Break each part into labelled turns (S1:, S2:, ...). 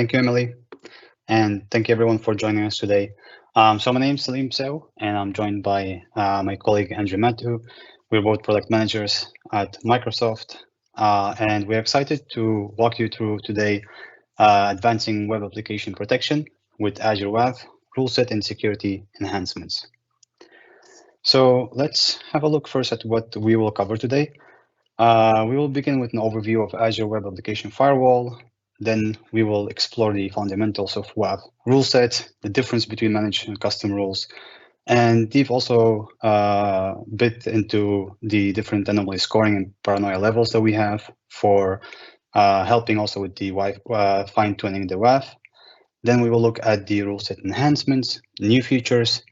S1: Thank you, Emily, and thank you everyone for joining us today. So my name is Saleem Bseeu, and I'm joined by my colleague Andrew Mathu. We're both product managers at Microsoft, and we're excited to walk you through today advancing web application protection with Azure WAF, Ruleset and Security Enhancements. So let's have a look first at what we will cover today. We will begin with an overview of Azure Web Application Firewall. Then we will explore the fundamentals of WAF rule set, the difference between managed and custom rules, and dive also a bit into the different anomaly scoring and paranoia levels that we have for helping also with the fine-tuning the WAF. Then we will look at the rule set enhancements, new features,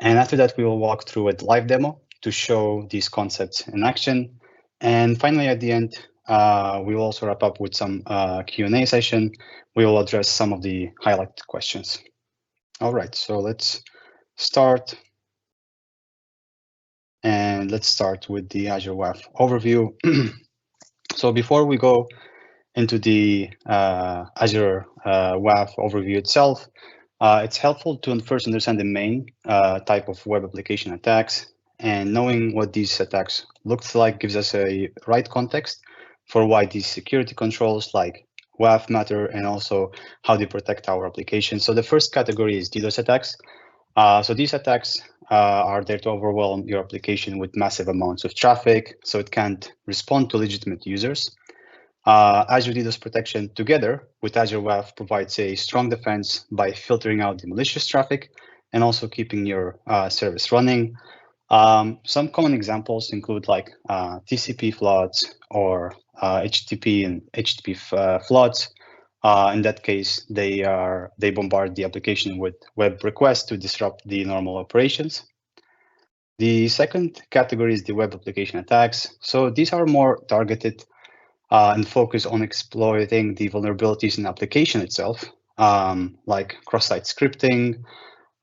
S1: and after that we will walk through a live demo to show these concepts in action. And finally, at the end, we will also wrap up with some Q&A session. We will address some of the highlighted questions. All right, so let's start. And let's start with the Azure WAF overview. So before we go into the Azure WAF overview itself, it's helpful to first understand the main type of web application attacks. And knowing what these attacks looks like gives us a right context for why these security controls like WAF matter and also how they protect our application. So the first category is DDoS attacks. So these attacks are there to overwhelm your application with massive amounts of traffic, so it can't respond to legitimate users. Azure DDoS protection together with Azure WAF provides a strong defense by filtering out the malicious traffic and also keeping your service running. Some common examples include like TCP floods or HTTP and HTTP floods. In that case, they bombard the application with web requests to disrupt the normal operations. The second category is the web application attacks. So these are more targeted and focus on exploiting the vulnerabilities in the application itself, like cross-site scripting,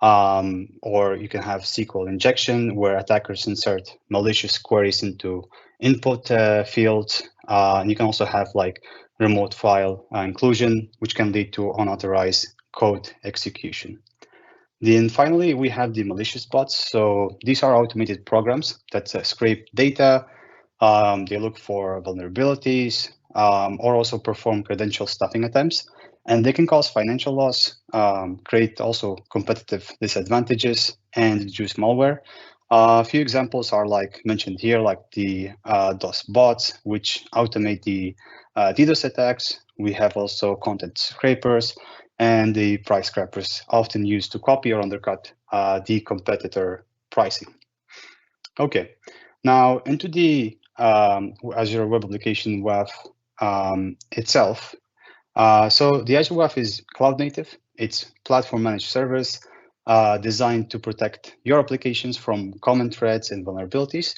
S1: or you can have SQL injection where attackers insert malicious queries into input fields. And you can also have like remote file inclusion, which can lead to unauthorized code execution. Then finally, we have the malicious bots. So these are automated programs that scrape data. They look for vulnerabilities or also perform credential stuffing attempts. And they can cause financial loss, create also competitive disadvantages, and introduce malware. A few examples are like mentioned here, like the DOS bots, which automate the DDoS attacks. We have also content scrapers and the price scrapers, often used to copy or undercut the competitor pricing. Okay, now into the Azure Web Application WAF itself. So the Azure WAF is cloud native. It's platform managed service designed to protect your applications from common threats and vulnerabilities.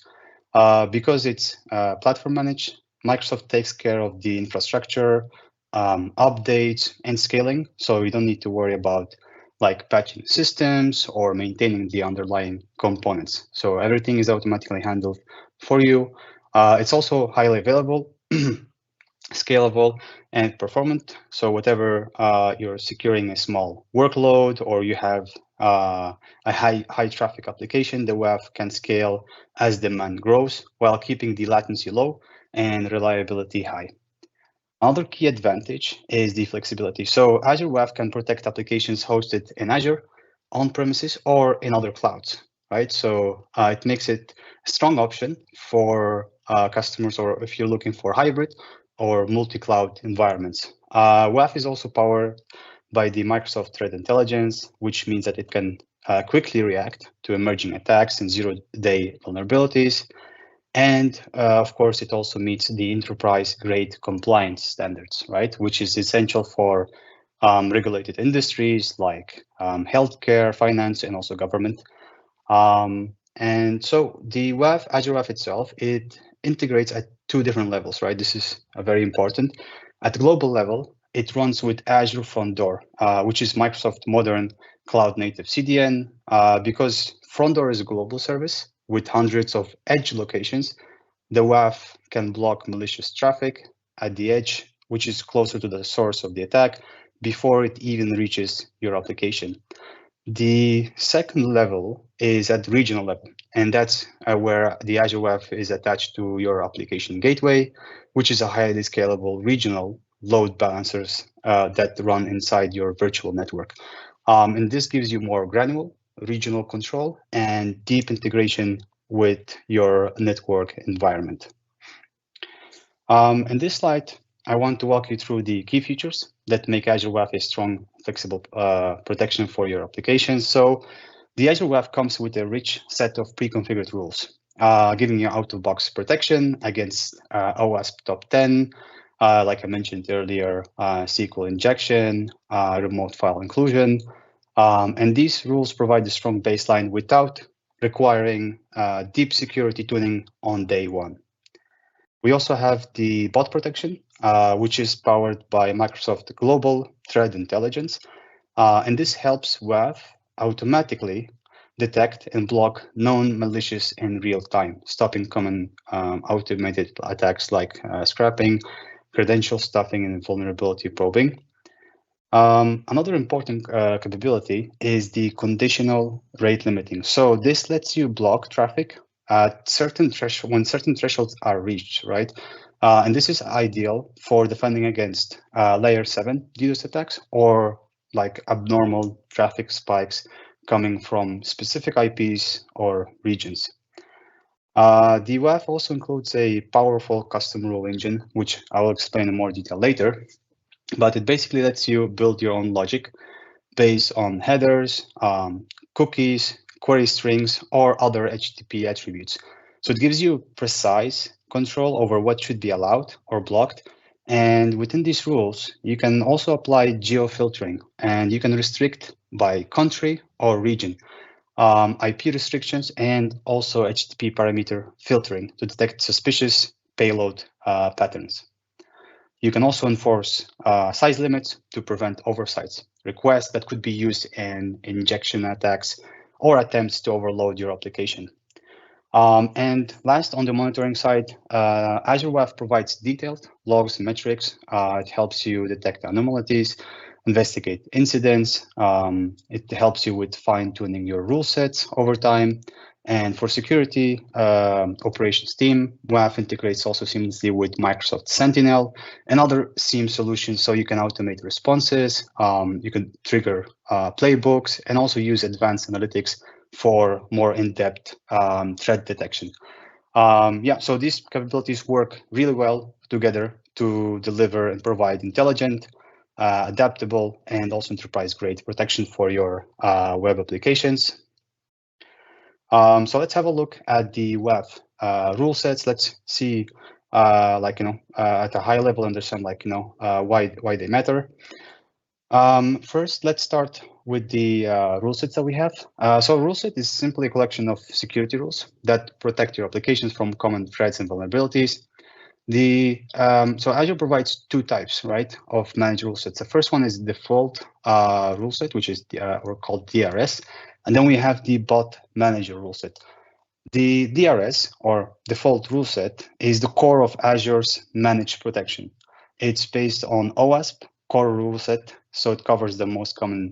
S1: Because it's platform managed, Microsoft takes care of the infrastructure, updates, and scaling. So you don't need to worry about like patching systems or maintaining the underlying components. So everything is automatically handled for you. It's also highly available, scalable, and performant. So whatever you're securing a small workload or you have a high traffic application, the WAF can scale as demand grows while keeping the latency low and reliability high. Another key advantage is the flexibility. So Azure WAF can protect applications hosted in Azure, on premises, or in other clouds, right? So it makes it a strong option for customers, or if you're looking for hybrid or multi-cloud environments. WAF is also powered by the Microsoft Threat Intelligence, which means that it can quickly react to emerging attacks and zero-day vulnerabilities. And of course, it also meets the enterprise-grade compliance standards, right? Which is essential for regulated industries like healthcare, finance, and also government. And so the WAF, Azure WAF itself, it integrates at two different levels, right? This is very important. At the global level, it runs with Azure Front Door, which is Microsoft modern cloud-native CDN. Because Front Door is a global service with hundreds of edge locations, the WAF can block malicious traffic at the edge, which is closer to the source of the attack, before it even reaches your application. The second level is at regional level, and that's where the Azure WAF is attached to your application gateway, which is a highly scalable regional load balancers that run inside your virtual network. And this gives you more granular regional control and deep integration with your network environment. In this slide, I want to walk you through the key features that make Azure WAF a strong, flexible protection for your applications. So the Azure WAF comes with a rich set of pre-configured rules, giving you out-of-box protection against OWASP top 10, like I mentioned earlier, SQL injection, remote file inclusion. And these rules provide a strong baseline without requiring deep security tuning on day one. We also have the bot protection, which is powered by Microsoft Global Threat Intelligence. And this helps WAF automatically detect and block known malicious in real time, stopping common automated attacks like scrapping, credential stuffing, and vulnerability probing. Another important capability is the conditional rate limiting. So this lets you block traffic at when certain thresholds are reached, right? And this is ideal for defending against layer 7 DDoS attacks or like abnormal traffic spikes coming from specific IPs or regions. The WAF also includes a powerful custom rule engine, which I will explain in more detail later, but it basically lets you build your own logic based on headers, cookies, query strings, or other HTTP attributes. So it gives you precise control over what should be allowed or blocked. And within these rules, you can also apply geo-filtering, and you can restrict by country or region, IP restrictions, and also HTTP parameter filtering to detect suspicious payload patterns. You can also enforce size limits to prevent oversights, requests that could be used in injection attacks or attempts to overload your application. And last, on the monitoring side, Azure WAF provides detailed logs and metrics. It helps you detect anomalies, investigate incidents. It helps you with fine-tuning your rule sets over time. And for security operations team, WAF integrates also seamlessly with Microsoft Sentinel and other SIEM solutions, so you can automate responses, you can trigger playbooks, and also use advanced analytics for more in-depth threat detection. So these capabilities work really well together to deliver and provide intelligent, adaptable, and also enterprise-grade protection for your web applications. So let's have a look at the WAF rule sets. Let's see, at a high level, understand why they matter. First, let's start with the rule sets that we have. So a rule set is simply a collection of security rules that protect your applications from common threats and vulnerabilities. So Azure provides two types, right, of managed rule sets. The first one is default rule set, which is or called DRS, and then we have the bot manager rule set. The DRS, or default rule set, is the core of Azure's managed protection. It's based on OWASP core rule set, so it covers the most common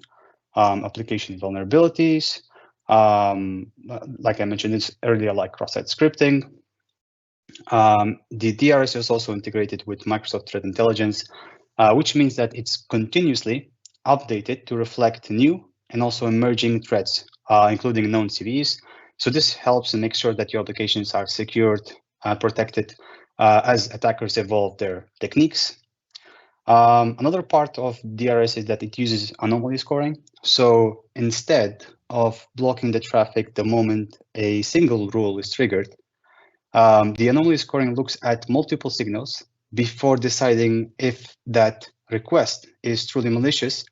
S1: application vulnerabilities. Like I mentioned earlier, like cross-site scripting. The DRS is also integrated with Microsoft Threat Intelligence, which means that it's continuously updated to reflect new and also emerging threats, including known CVEs. So this helps and makes sure that your applications are secured, protected as attackers evolve their techniques. Another part of DRS is that it uses anomaly scoring. So instead of blocking the traffic the moment a single rule is triggered, the anomaly scoring looks at multiple signals before deciding if that request is truly malicious.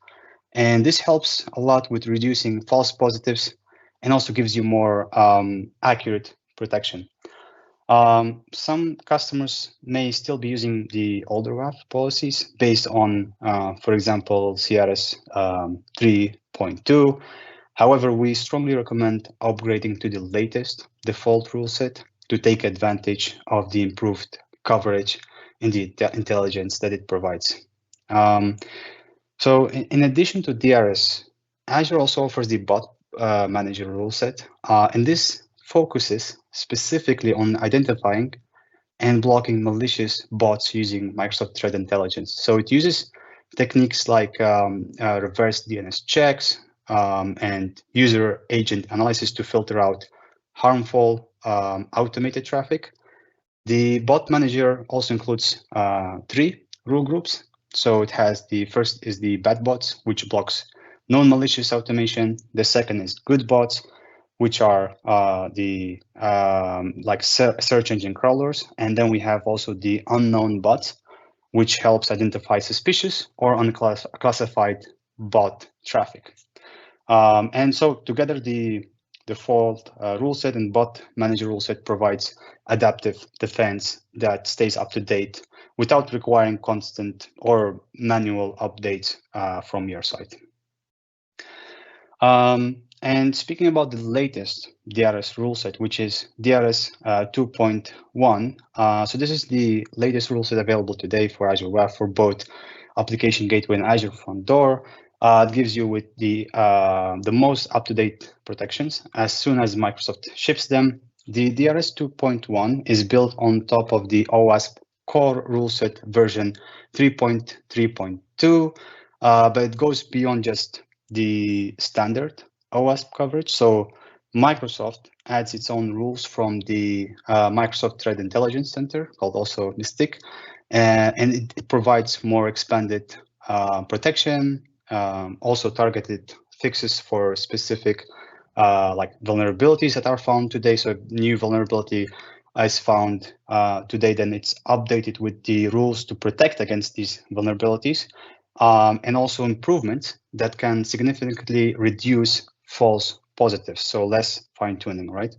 S1: And this helps a lot with reducing false positives and also gives you more accurate protection. Some customers may still be using the older WAF policies based on, for example, CRS 3.2. However, we strongly recommend upgrading to the latest default rule set to take advantage of the improved coverage and the intelligence that it provides. So in addition to DRS, Azure also offers the bot manager rule set, and this focuses specifically on identifying and blocking malicious bots using Microsoft Threat Intelligence. So it uses techniques like reverse DNS checks and user agent analysis to filter out harmful automated traffic. The bot manager also includes 3 rule groups. So it has the first is the bad bots, which blocks non-malicious automation. The second is good bots, which are the like search engine crawlers. And then we have also the unknown bots, which helps identify suspicious or unclassified bot traffic. And so together, the default rule set and bot manager rule set provides adaptive defense that stays up to date without requiring constant or manual updates from your side. And speaking about the latest DRS rule set, which is DRS 2.1, so this is the latest rule set available today for Azure WAF for both Application Gateway and Azure Front Door. It gives you with the most up-to-date protections as soon as Microsoft ships them. The DRS 2.1 is built on top of the OWASP core rule set version 3.3.2, but it goes beyond just the standard OWASP coverage. So Microsoft adds its own rules from the Microsoft Threat Intelligence Center, called also Mystic, and it provides more expanded protection, also targeted fixes for specific like vulnerabilities that are found today. So new vulnerability is found today, then it's updated with the rules to protect against these vulnerabilities, and also improvements that can significantly reduce false positives, so less fine-tuning, right?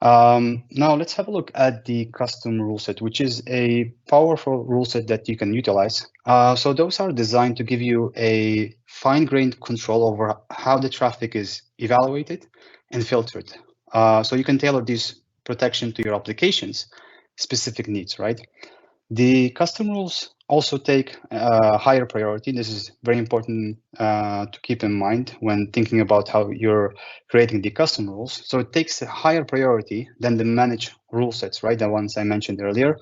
S1: Now let's have a look at the custom rule set, which is a powerful rule set that you can utilize. So those are designed to give you a fine-grained control over how the traffic is evaluated and filtered. So you can tailor this protection to your application's specific needs, right? The custom rules also take higher priority. This is very important to keep in mind when thinking about how you're creating the custom rules. So it takes a higher priority than the managed rule sets, right? The ones I mentioned earlier.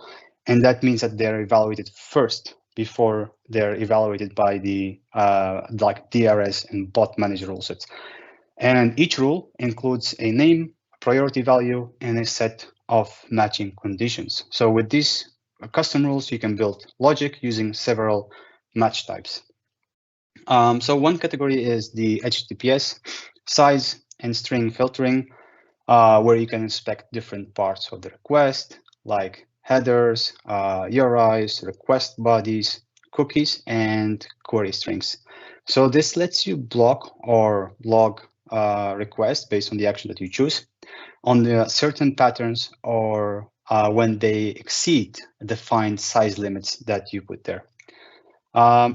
S1: And that means that they're evaluated first before they're evaluated by the like DRS and bot managed rule sets. And each rule includes a name, priority value, and a set of matching conditions. So with these custom rules, you can build logic using several match types. So one category is the HTTPS size and string filtering, where you can inspect different parts of the request, like headers, URIs, request bodies, cookies, and query strings. So this lets you block or log requests based on the action that you choose on the certain patterns or when they exceed defined size limits that you put there.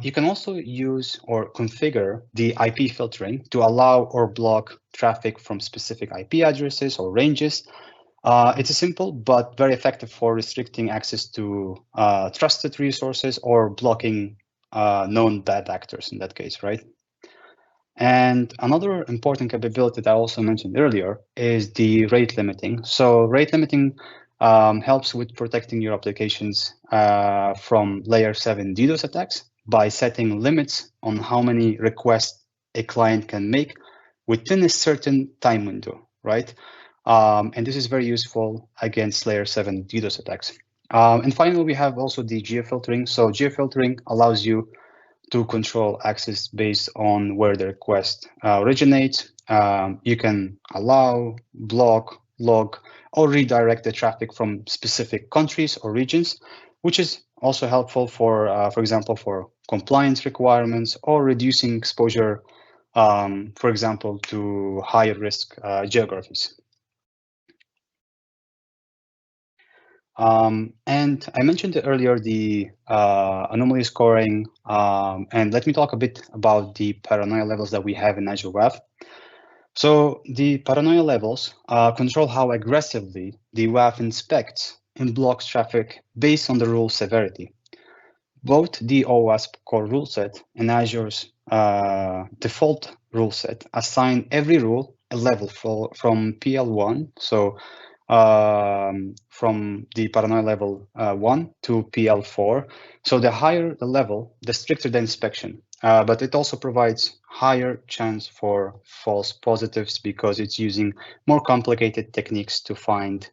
S1: You can also use or configure the IP filtering to allow or block traffic from specific IP addresses or ranges. It's a simple but very effective for restricting access to trusted resources or blocking known bad actors in that case, right? And another important capability that I also mentioned earlier is the rate limiting. So rate limiting helps with protecting your applications from layer 7 DDoS attacks by setting limits on how many requests a client can make within a certain time window, right? And this is very useful against layer 7 DDoS attacks. And finally, we have also the geofiltering. So geofiltering allows you to control access based on where the request originates. You can allow, block, log, or redirect the traffic from specific countries or regions, which is also helpful for example, for compliance requirements or reducing exposure, for example, to higher risk geographies. And I mentioned earlier the anomaly scoring, and let me talk a bit about the paranoia levels that we have in Azure WAF. So the paranoia levels control how aggressively the WAF inspects and blocks traffic based on the rule severity. Both the OWASP core rule set and Azure's default rule set assign every rule a level from PL1, so from the paranoia level 1 to PL4. So the higher the level, the stricter the inspection. But it also provides higher chance for false positives because it's using more complicated techniques to find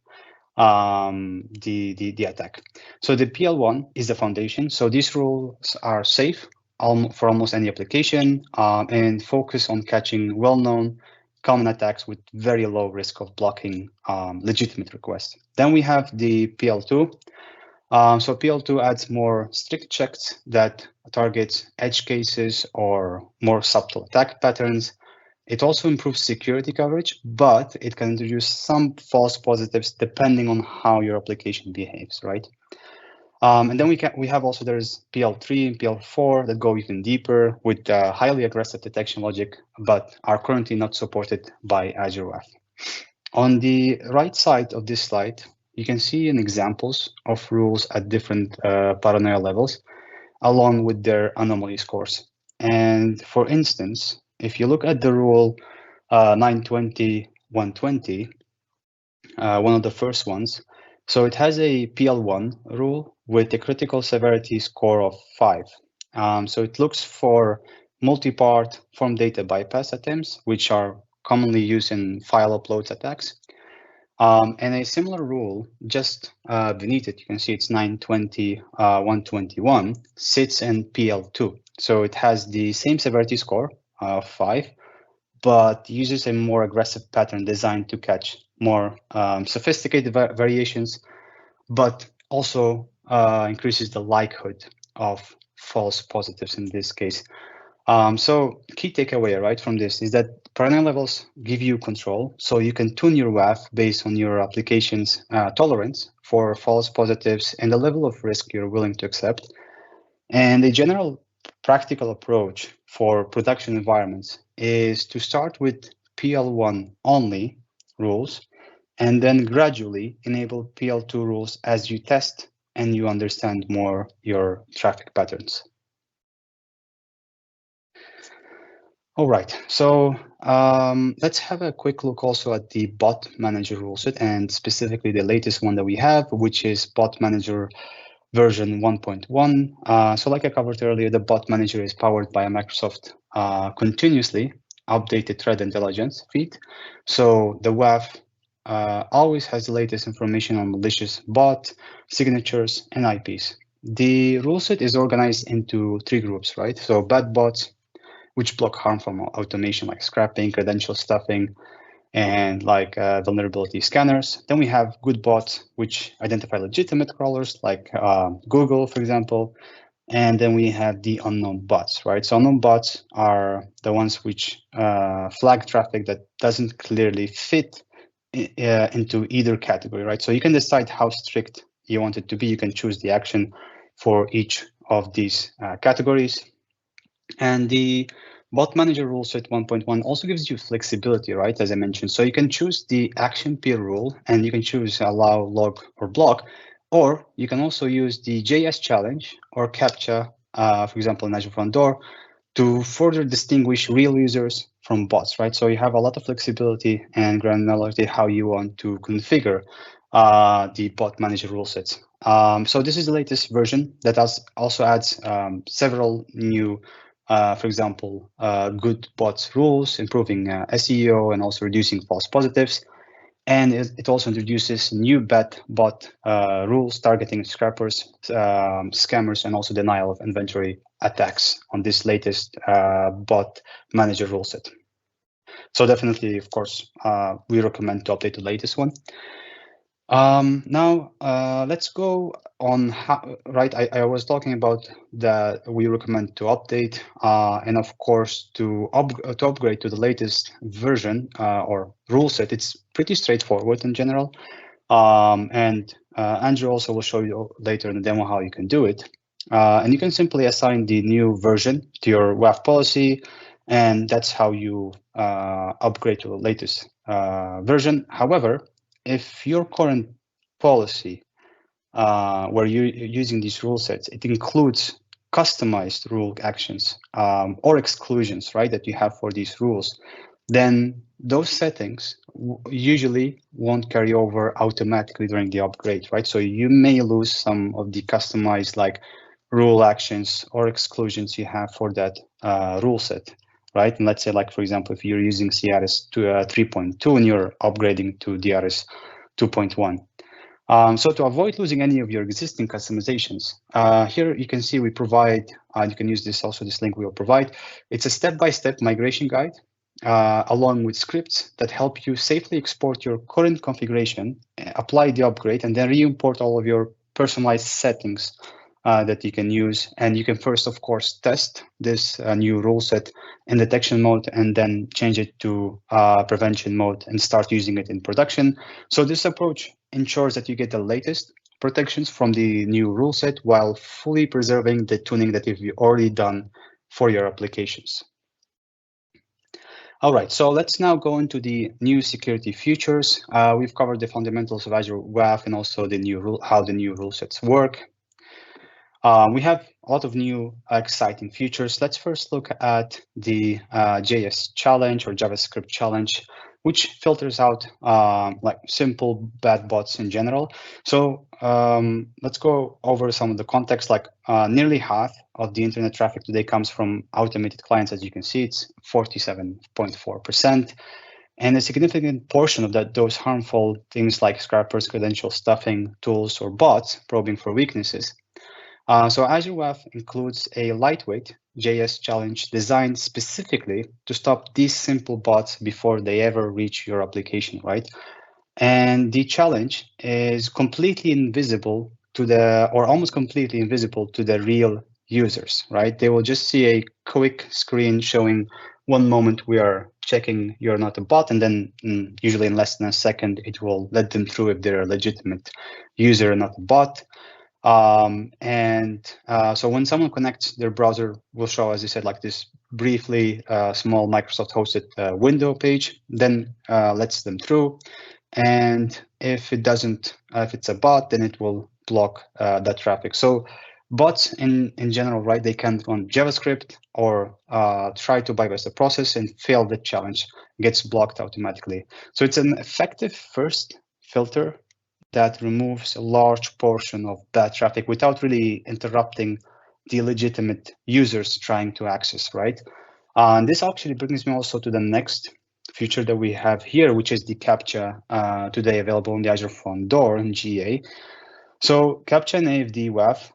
S1: the attack. So the PL1 is the foundation. So these rules are safe for almost any application and focus on catching well-known common attacks with very low risk of blocking legitimate requests. Then we have the PL2. So PL2 adds more strict checks that targets edge cases or more subtle attack patterns. It also improves security coverage, but it can introduce some false positives depending on how your application behaves, right? And then we have also there's PL3 and PL4 that go even deeper with highly aggressive detection logic, but are currently not supported by Azure WAF. On the right side of this slide, you can see examples of rules at different paranoia levels, along with their anomaly scores. And for instance, if you look at the rule 920.120, one of the first ones, so it has a PL1 rule with a critical severity score of 5. So it looks for multi-part form data bypass attempts, which are commonly used in file uploads attacks. And a similar rule just beneath it, you can see it's 920.121, sits in PL2. So it has the same severity score of 5, but uses a more aggressive pattern designed to catch more sophisticated variations, but also increases the likelihood of false positives in this case. So key takeaway, right, from this is that paranoia levels give you control, so you can tune your WAF based on your application's tolerance for false positives and the level of risk you're willing to accept. And a general practical approach for production environments is to start with PL1 only rules and then gradually enable PL2 rules as you test and you understand more your traffic patterns. All right, so let's have a quick look also at the bot manager rule set and specifically the latest one that we have, which is bot manager version 1.1. So like I covered earlier, the bot manager is powered by a Microsoft continuously updated threat intelligence feed. So the WAF always has the latest information on malicious bot, signatures, and IPs. The rule set is organized into 3 groups, right? So bad bots, which block harmful automation like scrapping, credential stuffing, and like vulnerability scanners. Then we have good bots, which identify legitimate crawlers like Google, for example. And then we have the unknown bots, right? So unknown bots are the ones which flag traffic that doesn't clearly fit into either category, right? So you can decide how strict you want it to be. You can choose the action for each of these categories. And the bot manager rule set 1.1 also gives you flexibility, right? As I mentioned, so you can choose the action peer rule and you can choose allow, log, or block, or you can also use the JS challenge or CAPTCHA, for example, in Azure Front Door, to further distinguish real users from bots, right? So you have a lot of flexibility and granularity how you want to configure the bot manager rule sets. So this is the latest version that also adds several new for example, good bots rules, improving SEO, and also reducing false positives. And it also introduces new bot rules targeting scrappers, scammers, and also denial of inventory attacks on this latest bot manager rule set. So definitely, of course, we recommend to update the latest one. Now, let's go on how, right, I was talking about that we recommend to update and of course to upgrade to the latest version or rule set. It's pretty straightforward in general. And Andrew also will show you later in the demo how you can do it. And you can simply assign the new version to your WAF policy, and that's how you upgrade to the latest version. However, if your current policy where you're using these rule sets, it includes customized rule actions or exclusions, right, that you have for these rules, then those settings usually won't carry over automatically during the upgrade, right? So you may lose some of the customized like rule actions or exclusions you have for that rule set, right? And let's say, like, for example, if you're using CRS 3.2 and you're upgrading to DRS 2.1. So to avoid losing any of your existing customizations, here you can see we provide, you can use this also, this link we will provide. It's a step-by-step migration guide along with scripts that help you safely export your current configuration, apply the upgrade, and then re-import all of your personalized settings that you can use. And you can first, of course, test this new rule set in detection mode and then change it to prevention mode and start using it in production. So this approach ensures that you get the latest protections from the new rule set while fully preserving the tuning that you've already done for your applications. All right, so let's now go into the new security features. We've covered the fundamentals of Azure WAF and also the new how the new rule sets work. We have a lot of new exciting features. Let's first look at the JS challenge or JavaScript challenge, which filters out like simple bad bots in general. So let's go over some of the context. Like nearly half of the internet traffic today comes from automated clients. As you can see, it's 47.4%. And a significant portion of that, those harmful things like scrappers, credential stuffing, tools, or bots probing for weaknesses. So Azure WAF includes a lightweight JS challenge designed specifically to stop these simple bots before they ever reach your application, right? And the challenge is completely invisible to the, or almost completely invisible to the real users, right? They will just see a quick screen showing one moment we are checking you're not a bot, and then usually in less than a second, it will let them through if they're a legitimate user and not a bot. So when someone connects, their browser will show, as you said, like this briefly small Microsoft hosted window page, then lets them through. And if it doesn't, if it's a bot, then it will block that traffic. So bots in general, right, they can run JavaScript or try to bypass the process and fail the challenge, gets blocked automatically. So it's an effective first filter that removes a large portion of bad traffic without really interrupting the legitimate users trying to access, right? And this actually brings me also to the next feature that we have here, which is the CAPTCHA today available on the Azure Front Door in GA. So CAPTCHA and AFD WAF,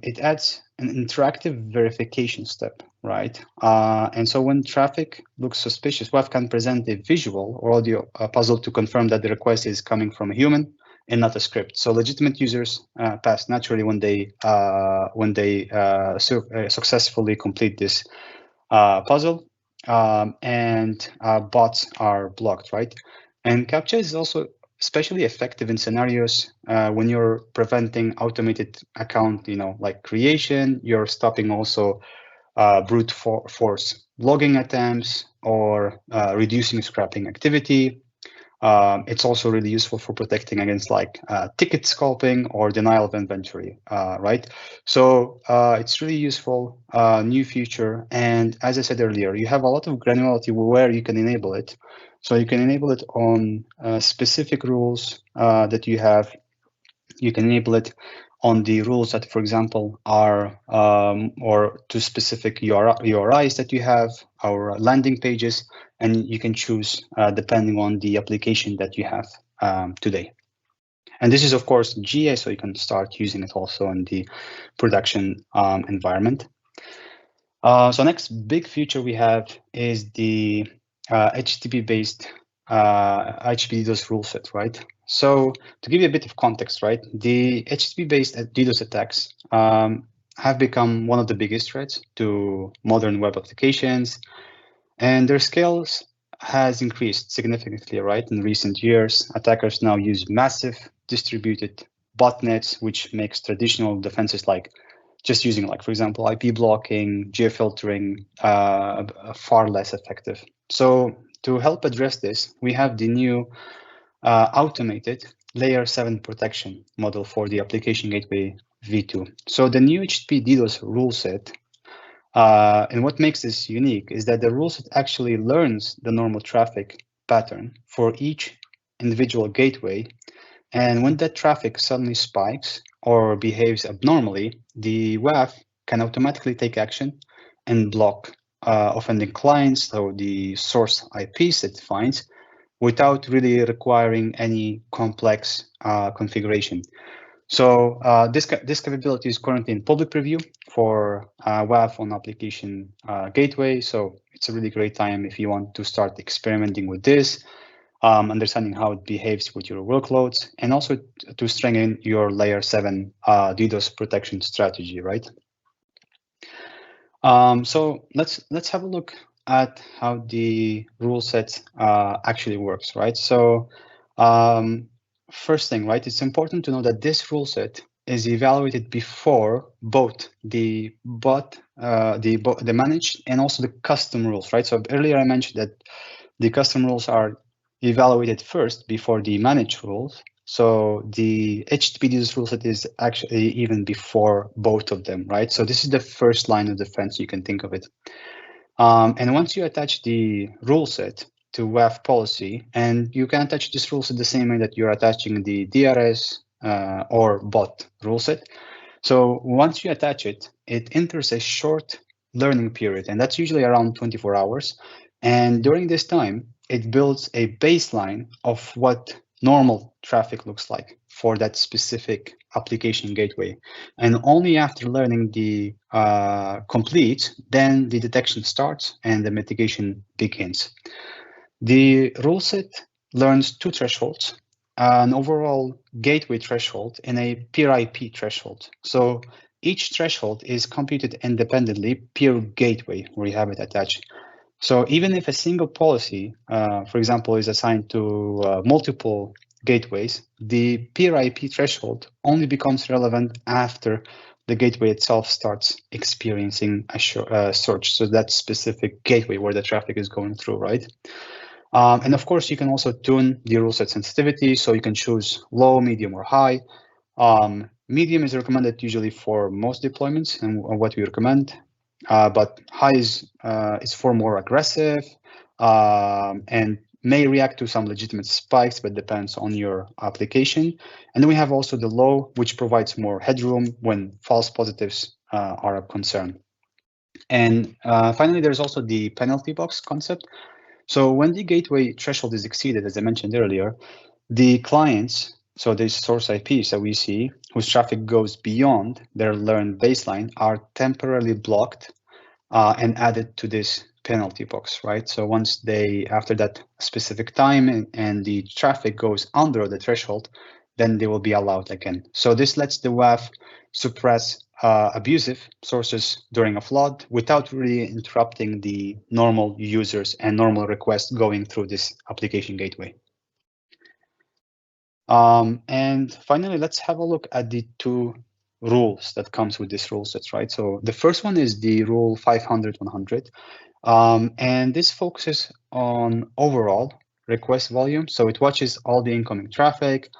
S1: it adds an interactive verification step, right? And so when traffic looks suspicious, WAF can present a visual or audio puzzle to confirm that the request is coming from a human and not a script. So legitimate users pass naturally when they successfully complete this puzzle, and bots are blocked, right? And CAPTCHA is also especially effective in scenarios when you're preventing automated account, like creation. You're stopping also brute force logging attempts or reducing scrapping activity. It's also really useful for protecting against like ticket scalping or denial of inventory, right? So it's really useful, new feature. And as I said earlier, you have a lot of granularity where you can enable it. So you can enable it on specific rules that you have. You can enable it on the rules that, for example, are or to specific URIs that you have, our landing pages, and you can choose depending on the application that you have today. And this is, of course, GA, so you can start using it also in the production environment. So next big feature we have is the HTTP-based HTTP DDoS rule set, right? So to give you a bit of context, right, the HTTP-based DDoS attacks have become one of the biggest threats to modern web applications, and their scales has increased significantly, right, in recent years. Attackers now use massive distributed botnets, which makes traditional defenses like just using, like, for example, IP blocking, geofiltering, far less effective. So to help address this, we have the new automated layer 7 protection model for the application gateway v2. So the new HTTP DDoS rule set, and what makes this unique is that the rule set actually learns the normal traffic pattern for each individual gateway. And when that traffic suddenly spikes or behaves abnormally, the WAF can automatically take action and block offending clients, so the source IPs it finds, without really requiring any complex configuration. So this capability is currently in public preview for WAF on application gateway. So it's a really great time if you want to start experimenting with this, understanding how it behaves with your workloads, and also to strengthen your layer 7 DDoS protection strategy, right? So let's have a look at how the rule set actually works, right? So first thing, right, it's important to know that this rule set is evaluated before both the managed and also the custom rules, right? So earlier I mentioned that the custom rules are evaluated first before the managed rules. So the HTTP DDoS rule set is actually even before both of them, right? So this is the first line of defense, you can think of it. And once you attach the rule set to WAF policy, and you can attach this rule set the same way that you're attaching the DRS or bot rule set. So once you attach it, it enters a short learning period, and that's usually around 24 hours. And during this time, it builds a baseline of what normal traffic looks like for that specific application gateway. And only after learning the complete, then the detection starts and the mitigation begins. The rule set learns two thresholds, an overall gateway threshold and a peer IP threshold. So each threshold is computed independently per gateway where you have it attached. So even if a single policy, for example, is assigned to multiple gateways, the peer IP threshold only becomes relevant after the gateway itself starts experiencing a search. So that specific gateway where the traffic is going through, right? And of course, you can also tune the rule set sensitivity. So you can choose low, medium, or high. Medium is recommended usually for most deployments and what we recommend. But high is for more aggressive and may react to some legitimate spikes, but depends on your application. And then we have also the low, which provides more headroom when false positives are a concern. And finally, there's also the penalty box concept. So when the gateway threshold is exceeded, as I mentioned earlier, the clients, so these source IPs that we see, whose traffic goes beyond their learned baseline, are temporarily blocked and added to this penalty box, right? So once they, after that specific time and the traffic goes under the threshold, then they will be allowed again. So this lets the WAF suppress abusive sources during a flood without really interrupting the normal users and normal requests going through this application gateway. And finally, let's have a look at the two rules that comes with this rule sets, right? So the first one is the rule 500-100, and this focuses on overall request volume. So it watches all the incoming traffic,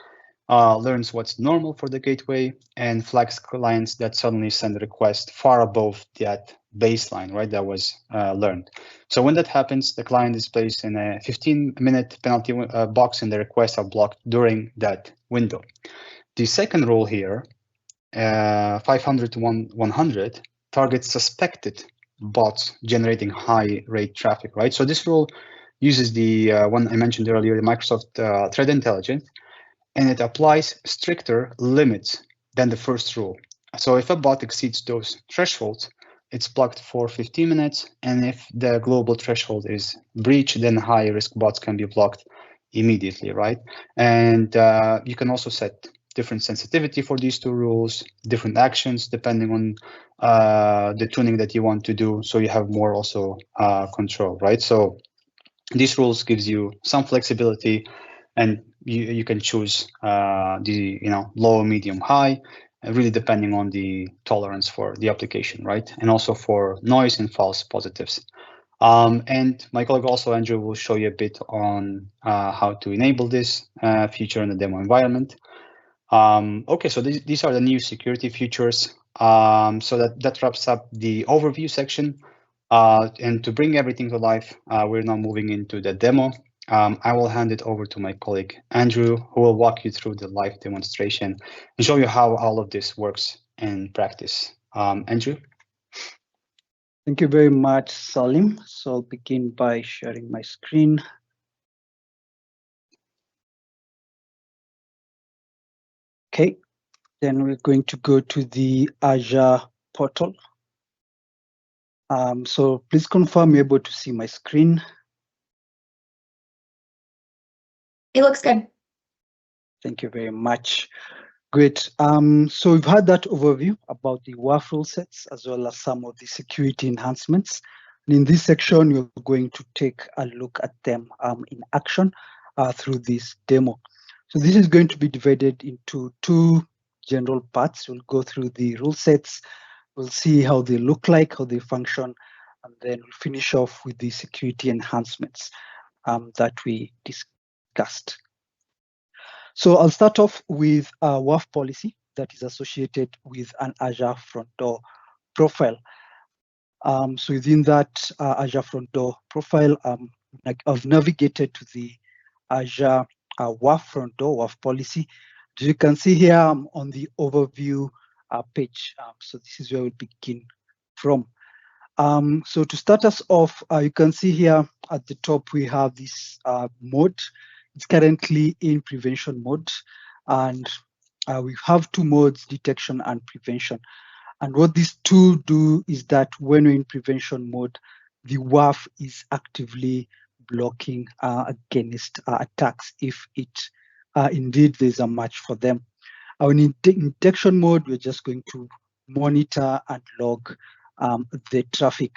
S1: learns what's normal for the gateway, and flags clients that suddenly send requests far above that baseline, right, that was learned. So when that happens, the client is placed in a 15-minute penalty box and the requests are blocked during that window. The second rule here, 500-100, targets suspected bots generating high rate traffic, right? So this rule uses the one I mentioned earlier, the Microsoft Threat Intelligence, and it applies stricter limits than the first rule. So if a bot exceeds those thresholds, it's blocked for 15 minutes. And if the global threshold is breached, then high risk bots can be blocked immediately, right? And you can also set different sensitivity for these two rules, different actions depending on the tuning that you want to do. So you have more also control, right? So these rules gives you some flexibility, and you can choose the low, medium, high, really depending on the tolerance for the application, right? And also for noise and false positives. And my colleague also, Andrew, will show you a bit on how to enable this feature in the demo environment. Okay, so these are the new security features. So that wraps up the overview section. And to bring everything to life, we're now moving into the demo. I will hand it over to my colleague, Andrew, who will walk you through the live demonstration and show you how all of this works in practice. Andrew?
S2: Thank you very much, Saleem. So I'll begin by sharing my screen. Okay, then we're going to go to the Azure portal. So please confirm you're able to see my screen.
S3: It looks good.
S2: Thank you very much. Great. So we've had that overview about the WAF rule sets as well as some of the security enhancements. And in this section, we're going to take a look at them in action through this demo. So this is going to be divided into two general parts. We'll go through the rule sets. We'll see how they look like, how they function, and then we'll finish off with the security enhancements that we discussed. So I'll start off with a WAF policy that is associated with an Azure front door profile. So within that Azure front door profile, I've navigated to the Azure WAF front door WAF policy. As you can see here, I'm on the overview page. So this is where we'll begin from. So to start us off, you can see here at the top, we have this mode. It's currently in prevention mode, and we have two modes, detection and prevention. And what these two do is that when we're in prevention mode, the WAF is actively blocking against attacks if it indeed there's a match for them. In detection mode, we're just going to monitor and log the traffic.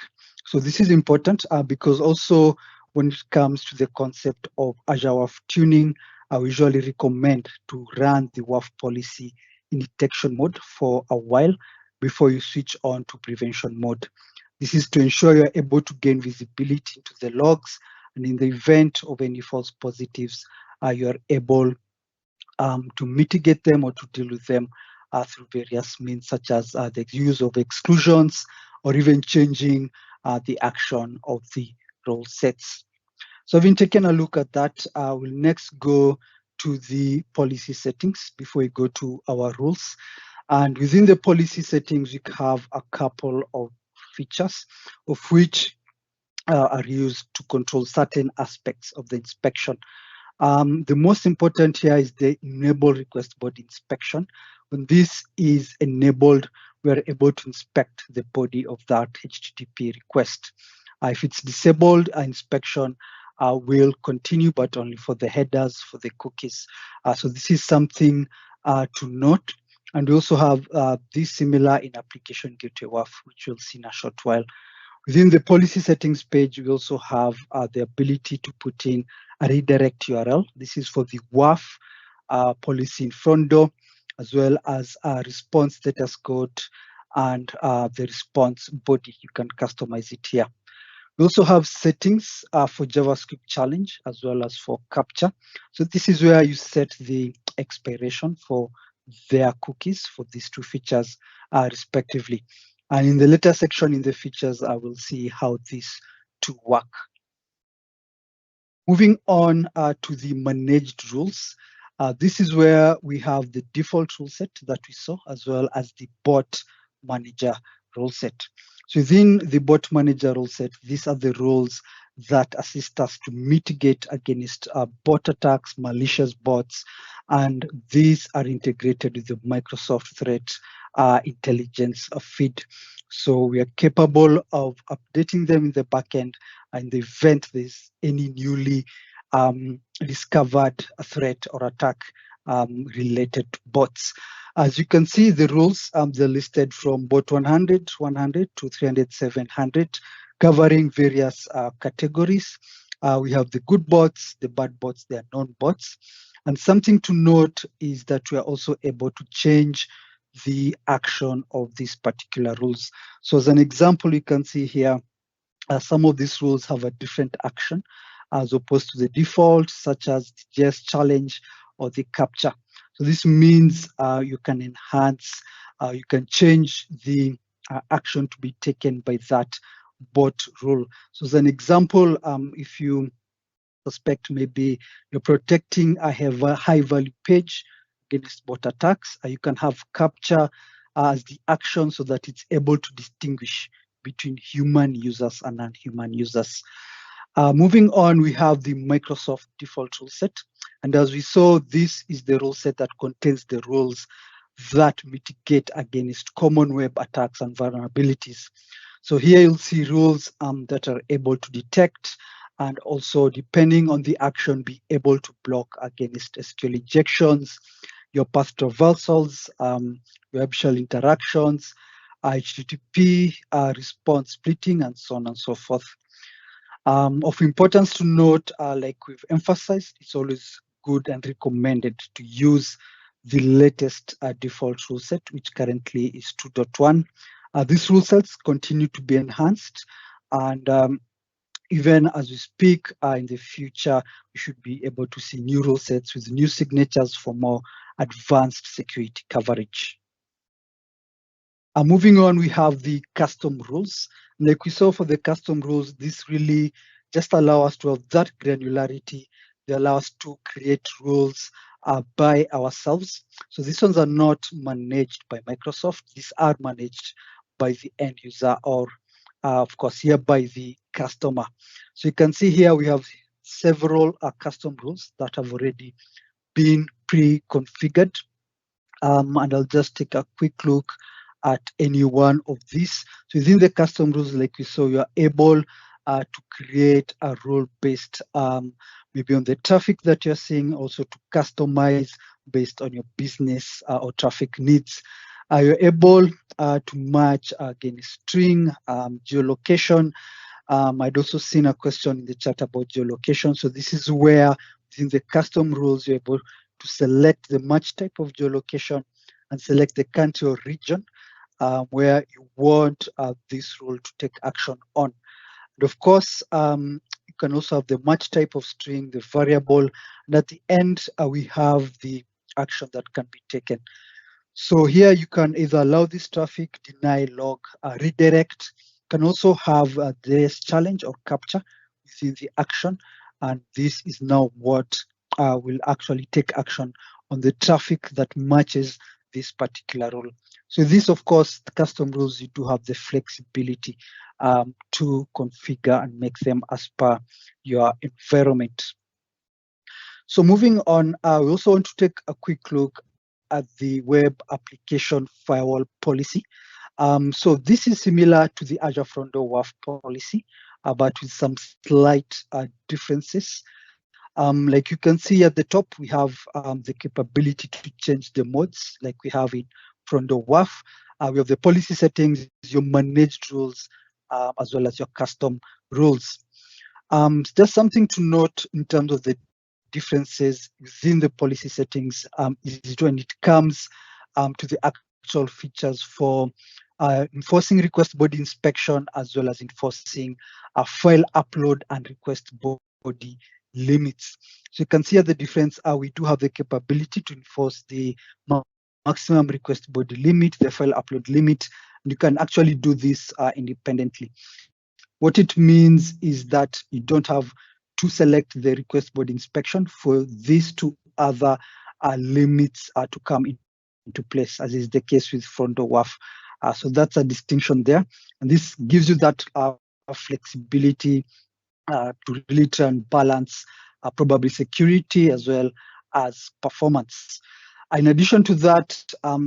S2: So this is important because also when it comes to the concept of Azure WAF tuning, I usually recommend to run the WAF policy in detection mode for a while before you switch on to prevention mode. This is to ensure you're able to gain visibility into the logs, and in the event of any false positives, you're able to mitigate them or to deal with them through various means, such as the use of exclusions or even changing the action of the role sets. So having taken a look at that, we'll next go to the policy settings before we go to our rules. And within the policy settings, we have a couple of features of which are used to control certain aspects of the inspection. The most important here is the enable request body inspection. When this is enabled, we are able to inspect the body of that HTTP request. If it's disabled, inspection will continue, but only for the headers, for the cookies. So this is something to note. And we also have this similar in application gateway WAF, which we'll see in a short while. Within the policy settings page, we also have the ability to put in a redirect URL. This is for the WAF policy in front door, as well as a response status code and the response body. You can customize it here. We also have settings for JavaScript challenge as well as for capture. So this is where you set the expiration for their cookies for these two features respectively. And in the later section in the features, I will see how these two work. Moving on to the managed rules. This is where we have the default rule set that we saw, as well as the bot manager rule set. So within the bot manager rule set, these are the rules that assist us to mitigate against bot attacks, malicious bots, and these are integrated with the Microsoft Threat Intelligence feed. So we are capable of updating them in the backend in the event there's any newly discovered threat or attack related to bots. As you can see, the rules, they're listed from bot 100, 100 to 300, 700, covering various categories. We have the good bots, the bad bots, the non-bots. And something to note is that we are also able to change the action of these particular rules. So as an example, you can see here, some of these rules have a different action as opposed to the default, such as the JS challenge or the capture. So this means you can enhance, you can change the action to be taken by that bot rule. So as an example, if you suspect maybe you're protecting a high value page against bot attacks, you can have capture as the action so that it's able to distinguish between human users and non-human users. Moving on, we have the Microsoft default rule set. And as we saw, this is the rule set that contains the rules that mitigate against common web attacks and vulnerabilities. So here you'll see rules that are able to detect and also, depending on the action, be able to block against SQL injections, your path traversals, web shell interactions, HTTP response splitting, and so on and so forth. Of importance to note, like we've emphasized, it's always good and recommended to use the latest default rule set, which currently is 2.1. These rule sets continue to be enhanced, and even as we speak, in the future, we should be able to see new rule sets with new signatures for more advanced security coverage. Moving on, we have the custom rules. Like we saw for the custom rules, this really just allow us to have that granularity. They allow us to create rules by ourselves. So these ones are not managed by Microsoft. These are managed by the end user or, of course, here by the customer. So you can see here we have several custom rules that have already been pre-configured. And I'll just take a quick look at any one of these. So within the custom rules, like we saw, you are able to create a rule based maybe on the traffic that you're seeing, also to customize based on your business or traffic needs. You're able to match against string, geolocation. I'd also seen a question in the chat about geolocation. So this is where within the custom rules, you're able to select the match type of geolocation and select the country or region where you want this rule to take action on. And of course, you can also have the match type of string, the variable, and at the end, we have the action that can be taken. So here you can either allow this traffic, deny, log, redirect. You can also have this challenge or capture within the action. And this is now what will actually take action on the traffic that matches this particular rule. So this, of course, the custom rules, you do have the flexibility to configure and make them as per your environment. So moving on, we also want to take a quick look at the Web Application Firewall policy. So this is similar to the Azure WAF policy, but with some slight differences. Like you can see at the top, we have the capability to change the modes like we have in WAF. We have the policy settings, your managed rules, as well as your custom rules. Just something to note in terms of the differences within the policy settings is when it comes to the actual features for enforcing request body inspection, as well as enforcing file upload and request body limits. So you can see the difference. We do have the capability to enforce the maximum request body limit, the file upload limit, and you can actually do this independently. What it means is that you don't have to select the request body inspection for these two other limits to come into place, as is the case with WAF. So that's a distinction there. And this gives you that flexibility to really try and balance probably security as well as performance. In addition to that,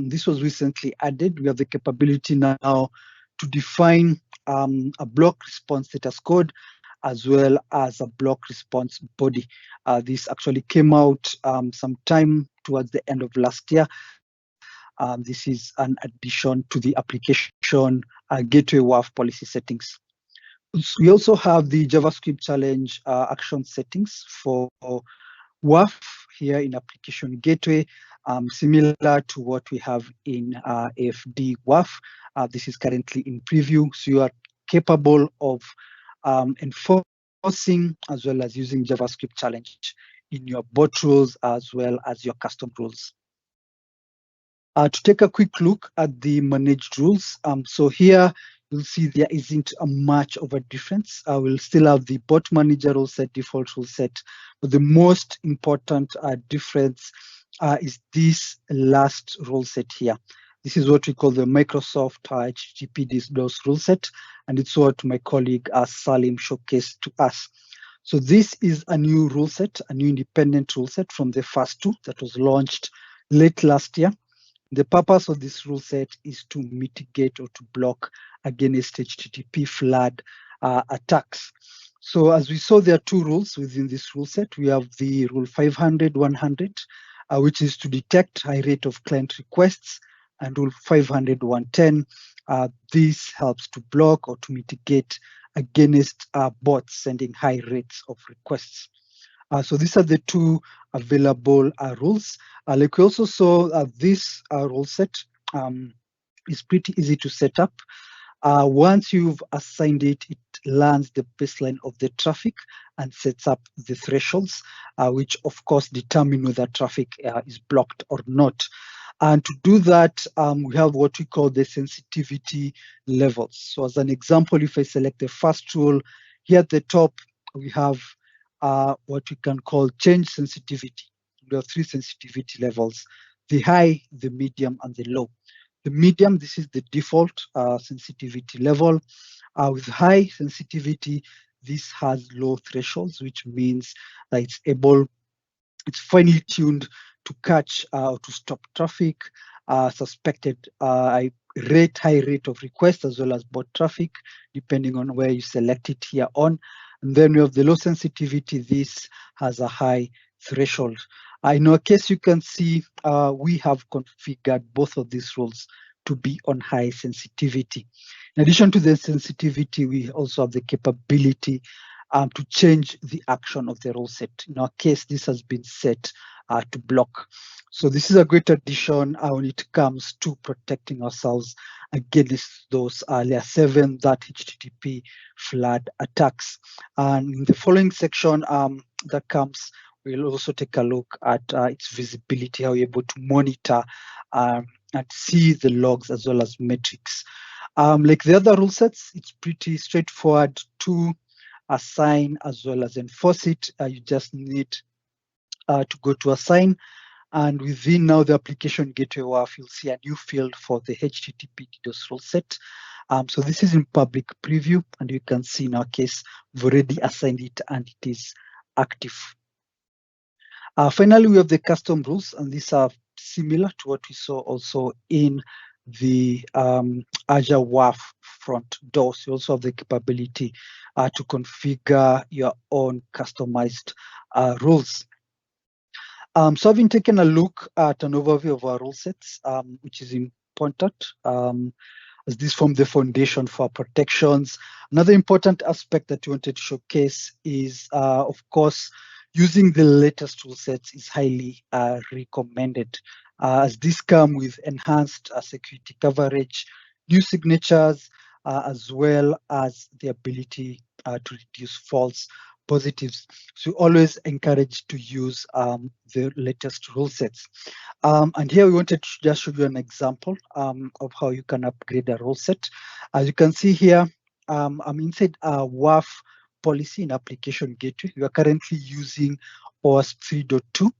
S2: this was recently added. We have the capability now to define a block response status code as well as a block response body. This actually came out sometime towards the end of last year. This is an addition to the application gateway WAF policy settings. We also have the JavaScript challenge action settings for WAF here in application gateway, similar to what we have in AFD WAF. This is currently in preview, so you are capable of enforcing as well as using JavaScript challenge in your bot rules as well as your custom rules. To take a quick look at the managed rules, so here you'll see there isn't much of a difference. We'll still have the bot manager rule set, default rule set, but the most important difference is this last rule set here. This is what we call the Microsoft HTTP DDoS rule set, and it's what my colleague Saleem showcased to us. So this is a new rule set, a new independent rule set from the first two that was launched late last year. The purpose of this rule set is to mitigate or to block against HTTP flood attacks. So as we saw, there are two rules within this rule set. We have the rule 500-100, which is to detect high rate of client requests, and rule 500-110. This helps to block or to mitigate against bots sending high rates of requests. So these are the two available rules. Like we also saw, this rule set is pretty easy to set up. Once you've assigned it, it learns the baseline of the traffic and sets up the thresholds, which of course determine whether traffic is blocked or not. And to do that, we have what we call the sensitivity levels. So as an example, if I select the first rule, here at the top, we have what we can call change sensitivity. There are three sensitivity levels: the high, the medium, and the low. The medium, this is the default sensitivity level. With high sensitivity, this has low thresholds, which means that it's finely tuned to catch or to stop traffic, suspected high rate of request, as well as bot traffic, depending on where you select it here on. And then we have the low sensitivity. This has a high threshold. In our case, you can see we have configured both of these rules to be on high sensitivity. In addition to the sensitivity, we also have the capability to change the action of the rule set. In our case, this has been set to block. So this is a great addition when it comes to protecting ourselves against those layer 7 that HTTP flood attacks. And in the following section that comes, we'll also take a look at its visibility, how you're able to monitor and see the logs as well as metrics. Like the other rule sets, it's pretty straightforward to assign as well as enforce it. You just need to go to assign, and within now the application gateway WAF, you'll see a new field for the HTTP DDoS rule set. So this is in public preview, and you can see in our case, we've already assigned it and it is active. Finally, we have the custom rules, and these are similar to what we saw also in the Azure WAF front door. So you also have the capability to configure your own customized rules. So having taken a look at an overview of our rule sets, which is important, as this form the foundation for protections. Another important aspect that we wanted to showcase is, of course, using the latest rule sets is highly recommended, as these come with enhanced security coverage, new signatures, as well as the ability to reduce false positives. So always encourage to use the latest rule sets. And here we wanted to just show you an example of how you can upgrade a rule set. As you can see here, I'm inside a WAF policy in application gateway. We are currently using OWASP 3.2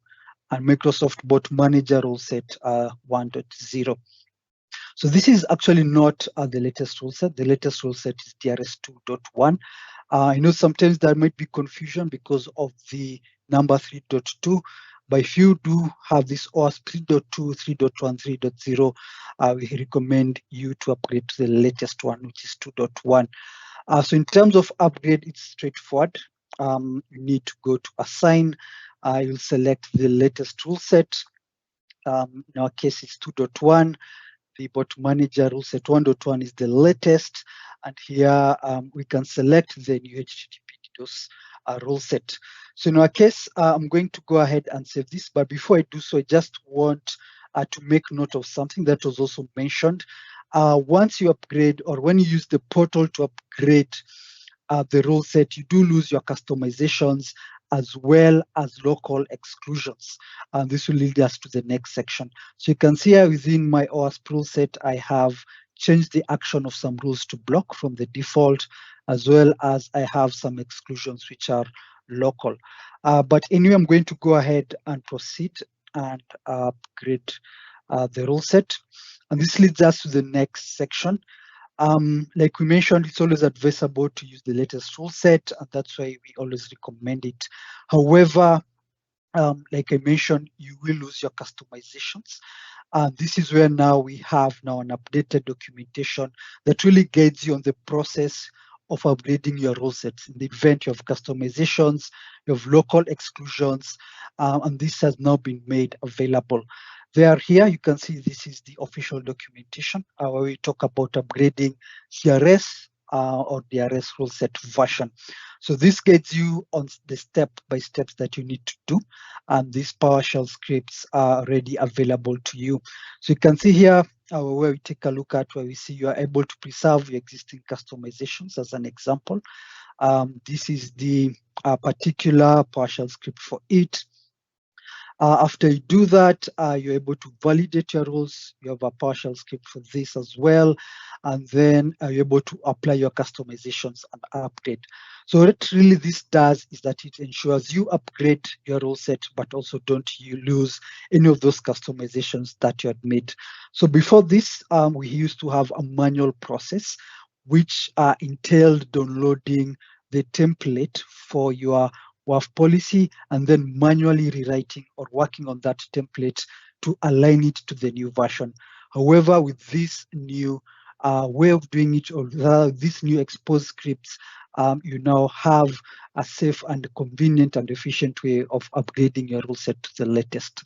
S2: and Microsoft Bot Manager rule set 1.0. So this is actually not the latest rule set. The latest rule set is DRS 2.1. I know sometimes there might be confusion because of the number 3.2, but if you do have this OWASP 3.2, 3.1, 3.0, we recommend you to upgrade to the latest one, which is 2.1. So in terms of upgrade, it's straightforward. You need to go to assign. You'll select the latest rule set. In our case, it's 2.1. The bot manager rule set 1.1 is the latest. And here we can select the new HTTP DDoS rule set. So in our case, I'm going to go ahead and save this. But before I do so, I just want to make note of something that was also mentioned. Once you upgrade, or when you use the portal to upgrade the rule set, you do lose your customizations as well as local exclusions. And this will lead us to the next section. So you can see here within my OWASP rule set, I have changed the action of some rules to block from the default, as well as I have some exclusions which are local. But anyway, I'm going to go ahead and proceed and upgrade the rule set. And this leads us to the next section. Like we mentioned, it's always advisable to use the latest rule set, and that's why we always recommend it. However, like I mentioned, you will lose your customizations. This is where now we have now an updated documentation that really guides you on the process of upgrading your rule sets. In the event you have customizations, you have local exclusions, and this has now been made available. They are here. You can see this is the official documentation where we talk about upgrading CRS or DRS rule set version. So this guides you on the step-by-steps that you need to do, and these PowerShell scripts are already available to you. So you can see here where we take a look at where we see you are able to preserve your existing customizations as an example. This is the particular PowerShell script for it. After you do that, you're able to validate your rules. You have a PowerShell script for this as well. And then you're able to apply your customizations and upgrade. So what really this does is that it ensures you upgrade your rule set, but also don't you lose any of those customizations that you had made. So before this, we used to have a manual process, which entailed downloading the template for your WAF policy and then manually rewriting or working on that template to align it to the new version. However, with this new way of doing it, or these new exposed scripts, you now have a safe and convenient and efficient way of upgrading your rule set to the latest.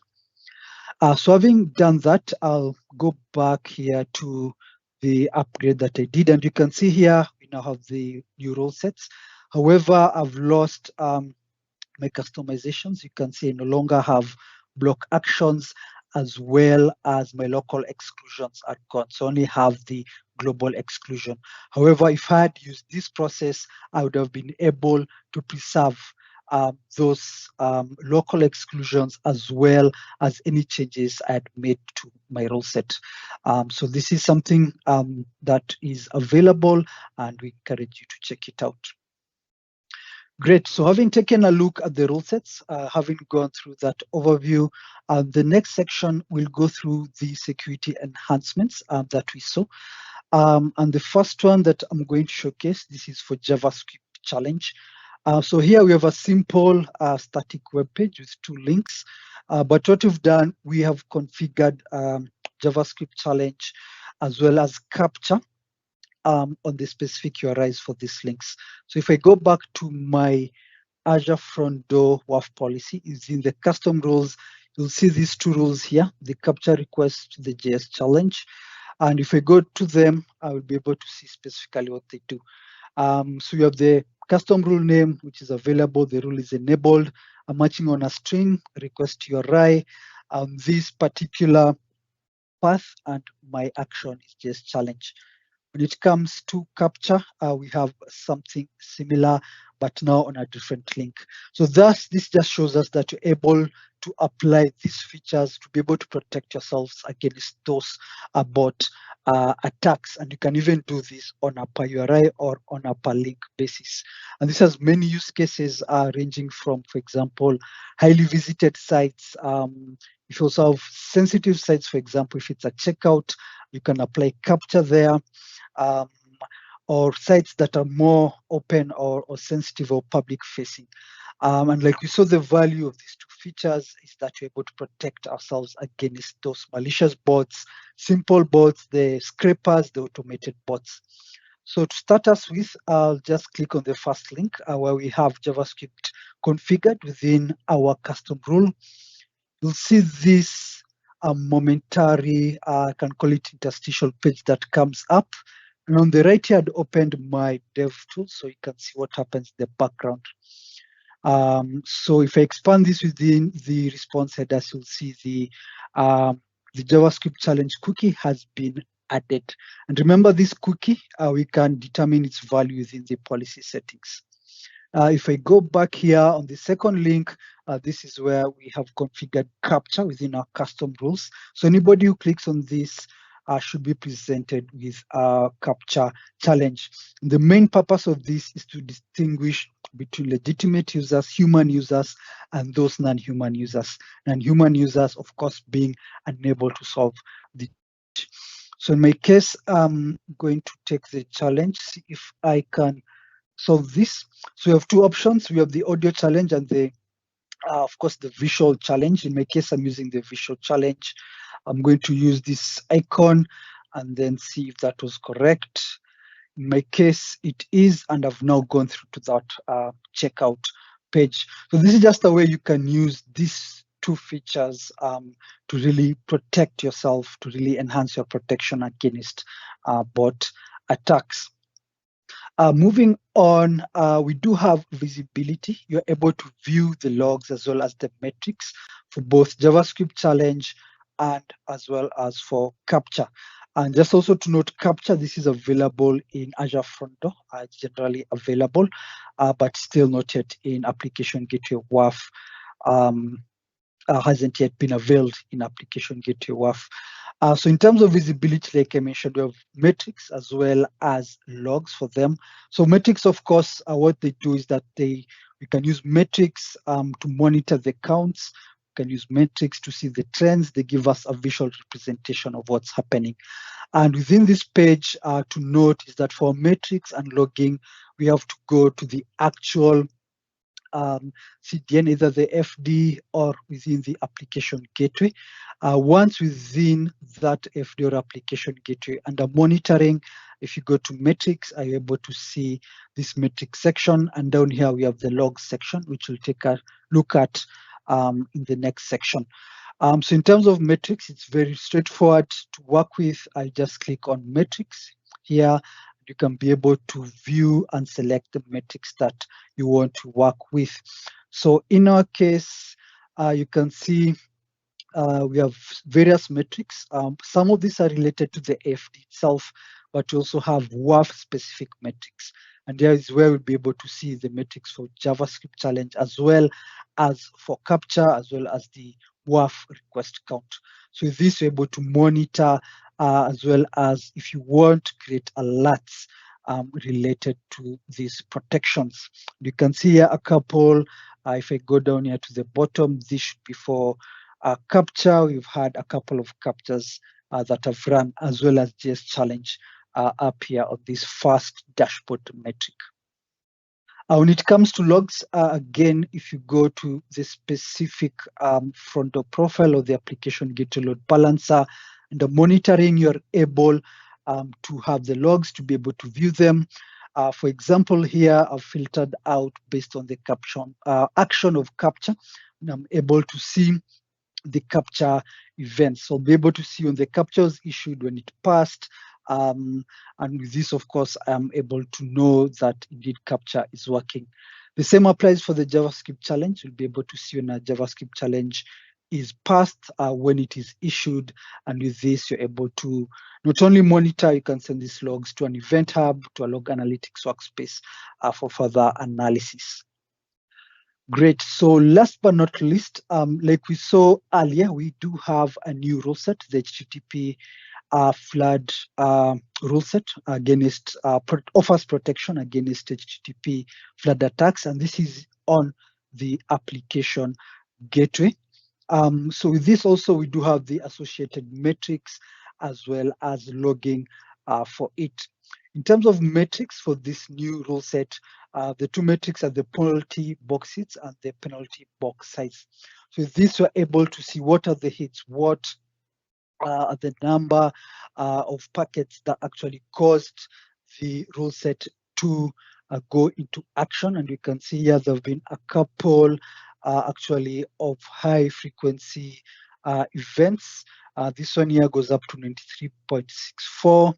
S2: So having done that, I'll go back here to the upgrade that I did, and you can see here we now have the new rule sets. However, I've lost my customizations. You can see I no longer have block actions, as well as my local exclusions are gone. So I only have the global exclusion. However, if I had used this process, I would have been able to preserve those local exclusions as well as any changes I had made to my rule set. So this is something that is available, and we encourage you to check it out. Great. So having taken a look at the rule sets, having gone through that overview, the next section will go through the security enhancements that we saw. And the first one that I'm going to showcase, this is for JavaScript challenge. So here we have a simple static web page with 2 links. But what we've done, we have configured JavaScript challenge as well as captcha on the specific URIs for these links. So if I go back to my Azure front door WAF policy, is in the custom rules, you'll see these 2 rules here, the captcha request to the JS challenge. And if I go to them, I will be able to see specifically what they do. So you have the custom rule name, which is available. The rule is enabled. I'm matching on a string request URI. This particular path and my action is just challenge. When it comes to captcha, we have something similar, but now on a different link. So thus, this just shows us that you're able to apply these features to be able to protect yourselves against those bot attacks. And you can even do this on a per URI or on a per link basis. And this has many use cases ranging from, for example, highly visited sites. If you also have sensitive sites, for example, if it's a checkout, you can apply captcha there. Or sites that are more open or sensitive or public facing. And like we saw, the value of these 2 features is that we're able to protect ourselves against those malicious bots, simple bots, the scrapers, the automated bots. So to start us with, I'll just click on the first link where we have JavaScript configured within our custom rule. You'll see this momentary, I can call it interstitial page that comes up. And on the right here, I'd opened my dev tool, so you can see what happens in the background. So if I expand this within the response headers, you'll see the JavaScript challenge cookie has been added. And remember this cookie, we can determine its value within the policy settings. If I go back here on the second link, this is where we have configured captcha within our custom rules. So anybody who clicks on this should be presented with a captcha challenge. The main purpose of this is to distinguish between legitimate users, human users, and those non-human users. Non-human users, of course, being unable to solve the challenge. So in my case, I'm going to take the challenge, see if I can solve this. So we have two options. We have the audio challenge and the, of course, the visual challenge. In my case, I'm using the visual challenge. I'm going to use this icon and then see if that was correct. In my case, it is, and I've now gone through to that checkout page. So this is just a way you can use these two features to really protect yourself, to really enhance your protection against bot attacks. Moving on, we do have visibility. You're able to view the logs as well as the metrics for both JavaScript challenge and as well as for captcha. And just also to note, captcha, this is available in Azure Front Door. It's generally available, but still not yet in Application Gateway WAF. Hasn't yet been availed in Application Gateway WAF. So in terms of visibility, like I mentioned, we have metrics as well as logs for them. So metrics, of course, what they do is that we can use metrics to monitor the counts. We can use metrics to see the trends. They give us a visual representation of what's happening. And within this page, to note is that for metrics and logging, we have to go to the actual CDN, either the FD or within the application gateway. Once within that FD or application gateway under monitoring, if you go to metrics, are you able to see this metrics section? And down here we have the logs section, which we'll take a look at in the next section. So in terms of metrics, it's very straightforward to work with. I just click on metrics here. You can be able to view and select the metrics that you want to work with. So in our case, you can see we have various metrics. Some of these are related to the FD itself, but you also have WAF specific metrics. And there is where we'll be able to see the metrics for JavaScript challenge as well as for captcha, as well as the WAF request count. So with this, you're able to monitor as well as if you want to create alerts related to these protections. You can see here a couple. If I go down here to the bottom, this should be for captcha. We've had a couple of captchas that have run, as well as JS challenge up here on this first dashboard metric. When it comes to logs, again, if you go to the specific front door profile of the application gateway load balancer, and the monitoring, you're able to have the logs to be able to view them. For example, here I've filtered out based on the action of captcha, and I'm able to see the captcha events. So I'll be able to see when the captcha was issued, when it passed, and with this, of course, I'm able to know that indeed captcha is working. The same applies for the JavaScript challenge. You'll be able to see when a JavaScript challenge is passed, when it is issued, and with this, you're able to not only monitor, you can send these logs to an event hub, to a log analytics workspace for further analysis. Great. So last but not least, like we saw earlier, we do have a new rule set, the HTTP flood rule set against offers protection against HTTP flood attacks, and this is on the application gateway. So with this also, we do have the associated metrics as well as logging for it. In terms of metrics for this new rule set, the two metrics are the penalty box hits and the penalty box size. So with this, we're able to see what are the hits, what are the number of packets that actually caused the rule set to go into action. And you can see here there have been a couple actually of high frequency events. This one here goes up to 93.64.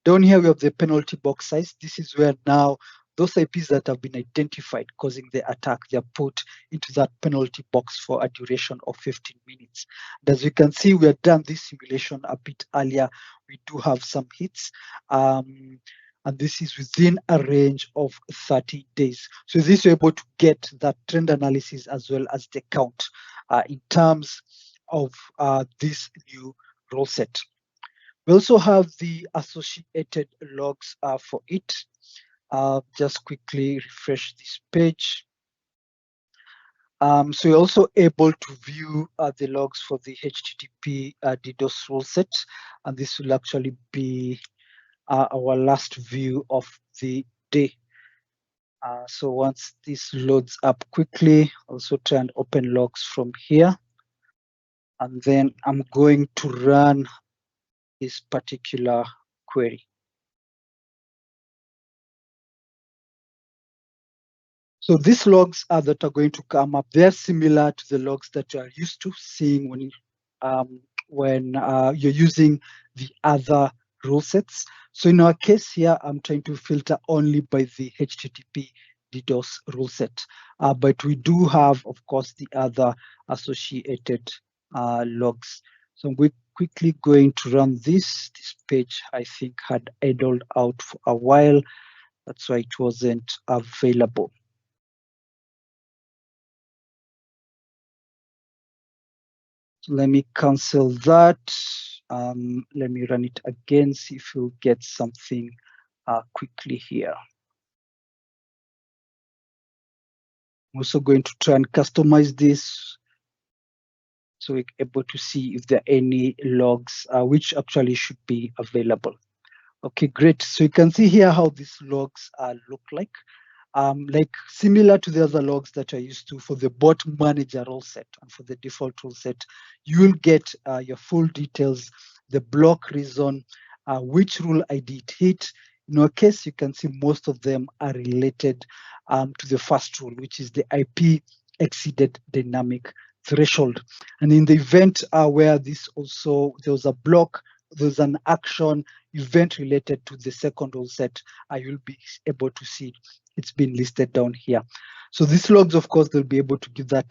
S2: Down here we have the penalty box size. This is where now those IPs that have been identified causing the attack, they are put into that penalty box for a duration of 15 minutes. And as you can see, we have done this simulation a bit earlier. We do have some hits. and this is within a range of 30 days. So this you're able to get that trend analysis as well as the count in terms of this new rule set. We also have the associated logs for it. Just quickly refresh this page. So you're also able to view the logs for the HTTP DDoS rule set, and this will actually be our last view of the day. So once this loads up quickly, also try and open logs from here. And then I'm going to run this particular query. So these logs that are going to come up, they're similar to the logs that you are used to seeing when you're using the other rule sets. So in our case here, I'm trying to filter only by the HTTP DDoS rule set, but we do have, of course, the other associated logs. So we're quickly going to run this. This page, I think, had idled out for a while. That's why it wasn't available. Let me cancel that. Let me run it again, see if we'll get something quickly here. I'm also going to try and customize this so we're able to see if there are any logs which actually should be available. Okay, great. So you can see here how these logs look like. Like similar to the other logs that are used to for the bot manager rule set and for the default rule set, you will get your full details, the block reason, which rule ID it hit. In our case, you can see most of them are related to the first rule, which is the IP exceeded dynamic threshold. And in the event where this also, there was a block, there's an action event related to the second rule set, you'll be able to see it's been listed down here. So these logs, of course, they'll be able to give us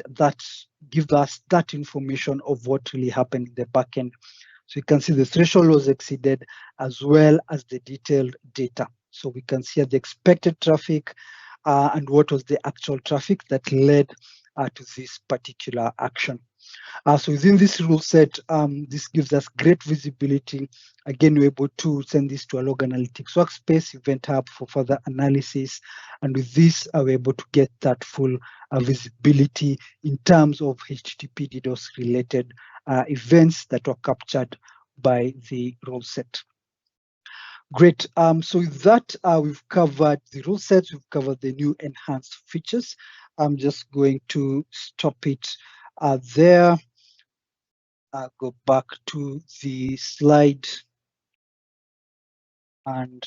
S2: that information of what really happened in the backend. So you can see the threshold was exceeded as well as the detailed data. So we can see the expected traffic and what was the actual traffic that led to this particular action. So within this rule set, this gives us great visibility. Again, we're able to send this to a log analytics workspace, Event Hub for further analysis. And with this, we're able to get that full visibility in terms of HTTP DDoS related events that were captured by the rule set. Great. So with that, we've covered the rule sets, we've covered the new enhanced features. I'm just going to stop it there. Go back to the slide and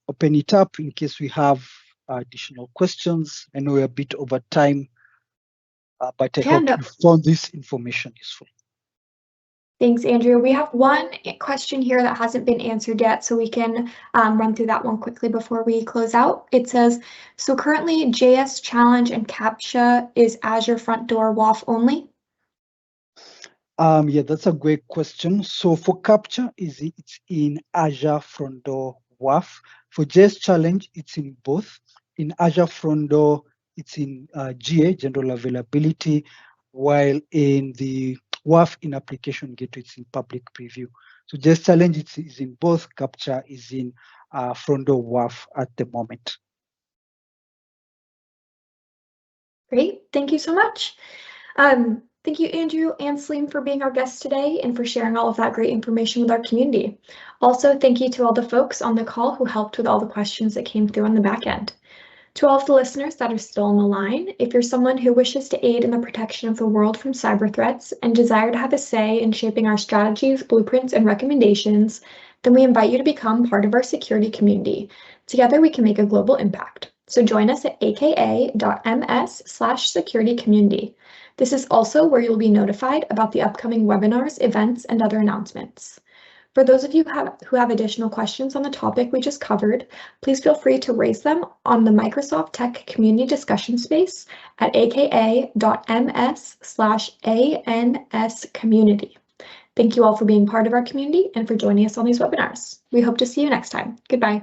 S2: open it up in case we have additional questions. I know we're a bit over time, but I hope you found this information useful.
S3: Thanks, Andrew. We have one question here that hasn't been answered yet, so we can run through that one quickly before we close out. It says, so currently JS Challenge and CAPTCHA is Azure Front Door WAF only?
S2: Yeah, that's a great question. So for CAPTCHA, it's in Azure Front Door WAF. For JS Challenge, it's in both. In Azure Front Door, it's in GA, General Availability, while in the WAF in Application Gateway, it's in public preview. So JS Challenge is in both. CAPTCHA is in Front Door WAF at the moment.
S3: Great, thank you so much. Thank you, Andrew and Saleem, for being our guests today and for sharing all of that great information with our community. Also, thank you to all the folks on the call who helped with all the questions that came through on the back end. To all of the listeners that are still on the line, if you're someone who wishes to aid in the protection of the world from cyber threats and desire to have a say in shaping our strategies, blueprints, and recommendations, then we invite you to become part of our security community. Together, we can make a global impact. So join us at aka.ms/securitycommunity. This is also where you'll be notified about the upcoming webinars, events, and other announcements. For those of you who have additional questions on the topic we just covered, please feel free to raise them on the Microsoft Tech Community Discussion Space at aka.ms/anscommunity. Thank you all for being part of our community and for joining us on these webinars. We hope to see you next time. Goodbye.